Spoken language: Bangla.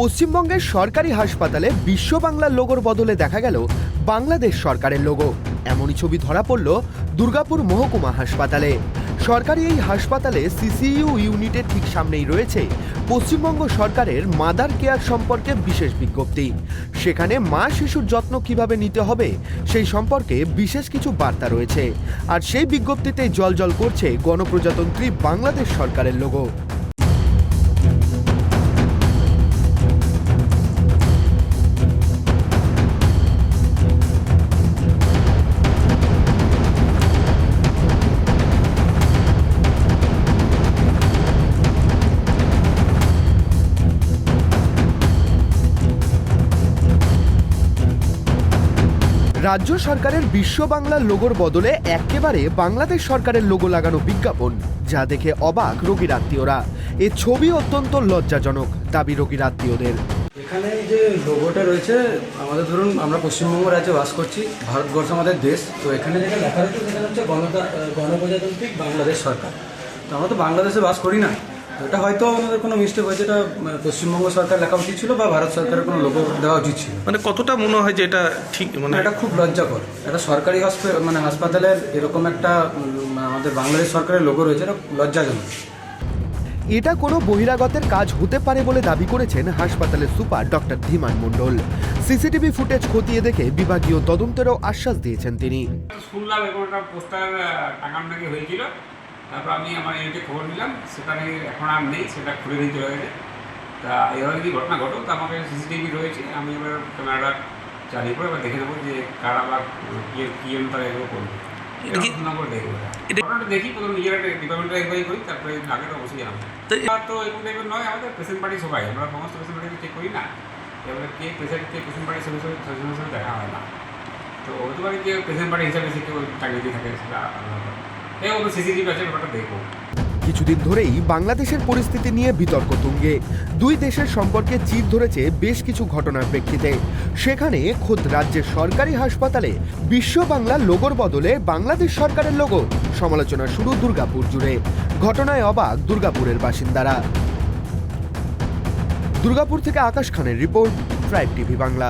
পশ্চিমবঙ্গের সরকারি হাসপাতালে বিশ্ব বাংলার লোগোর বদলে দেখা গেল বাংলাদেশ সরকারের লোগো। এমনই ছবি ধরা পড়ল দুর্গাপুর মহকুমা হাসপাতালে। সরকারি এই হাসপাতালে সিসিইউ ইউনিটের ঠিক সামনেই রয়েছে পশ্চিমবঙ্গ সরকারের মাদার কেয়ার সম্পর্কে বিশেষ বিজ্ঞপ্তি। সেখানে মা শিশুর যত্ন কিভাবে নিতে হবে সেই সম্পর্কে বিশেষ কিছু বার্তা রয়েছে। আর সেই বিজ্ঞপ্তিতে জ্বলজ্বল করছে গণপ্রজাতন্ত্রী বাংলাদেশ সরকারের লোগো। রাজ্য সরকারের বিশ্ব বাংলার লোগোর বদলে একেবারে বাংলাদেশ সরকারের লোগো লাগানো বিজ্ঞাপন, যা দেখে অবাক রোগীর আত্মীয়রা। এ ছবি অত্যন্ত লজ্জাজনক, দাবি রোগীর আত্মীয়দের। এখানে যে লোগোটা রয়েছে, আমাদের ধরুন আমরা পশ্চিমবঙ্গ রাজ্যে বাস করছি, ভারতবর্ষ আমাদের দেশ। তো এখানে যেটা লেখা রয়েছে সেখানে হচ্ছে গণপ্রজাতান্ত্রিক বাংলাদেশ সরকার। তো আমরা তো বাংলাদেশে বাস করি না, এটা হয়তো আমাদের কোনো মিস্টেক হয়েছে। এটা পশ্চিমবঙ্গ সরকার লেখা উচিত ছিল বা ভারত সরকারের কোনো লোগো দেওয়া উচিত ছিল। মানে কতটা মনে হয় যে এটা ঠিক? মানে এটা খুব লজ্জাকর। এটা সরকারি হাসপাতালের এরকম একটা আমাদের বাংলাদেশ সরকারের লোগো রয়েছে, এটা লজ্জাজনক। এটা কোনো বহিরাগতের কাজ হতে পারে বলে দাবি করেছেন হাসপাতালের সুপার ডক্টর ধীমান মণ্ডল। সিসিটিভি ফুটেজ খতিয়ে দেখে বিভাগীয় তদন্তেরও আশ্বাস দিয়েছেন তিনি। শুনলাম এরকম একটা পোস্টার টাঙানো নাকি হয়েছিল, তারপর আমি আমার ইউনিটে খবর নিলাম, সেখানে এখন আর নেই, সেটা খুলে দিয়ে চলে গেছে। তা এভাবে যদি ঘটনা ঘটো, তো আমাকে সিসিটিভি রয়েছে, আমি এবার ক্যামেরাটা চালিয়ে পরে এবার দেখে নেবো যে কারা বা কী জন্য তারা এগুলো করবে। ঘটনাটা দেখি, প্রথম নিজের একটা ডিপার্টমেন্টে এনকোয়ারি করি, তারপরে আগে তো অবশ্যই জানাবো। তো এরকম টাইপের নয়, আমাদের পেশেন্ট পার্টি সবাই, আমরা সমস্ত পেশেন্ট পার্টি চেক করি না। এবারে কে পেশেন্ট পার্টি সঙ্গে দেখা হয় না। তো হতে পারে যে পেশেন্ট পার্টি হিসাবে সে কেউ চাকরি দিয়ে থাকে, সেটা সিসিটিভি আছে, ব্যাপারটা দেখবো। কিছুদিন ধরেই বাংলাদেশের পরিস্থিতি নিয়ে বিতর্ক তুঙ্গে। দুই দেশের সম্পর্কে চির ধরেছে বেশ কিছু ঘটনার প্রেক্ষিতে। সেখানে খোদ রাজ্যের সরকারি হাসপাতালে বিশ্ব বাংলার লোগোর বদলে বাংলাদেশ সরকারের লোগো। সমালোচনা শুরু দুর্গাপুর জুড়ে। ঘটনায় অবাক দুর্গাপুরের বাসিন্দারা। দুর্গাপুর থেকে আকাশ খানের রিপোর্ট, ট্রাইব টিভি বাংলা।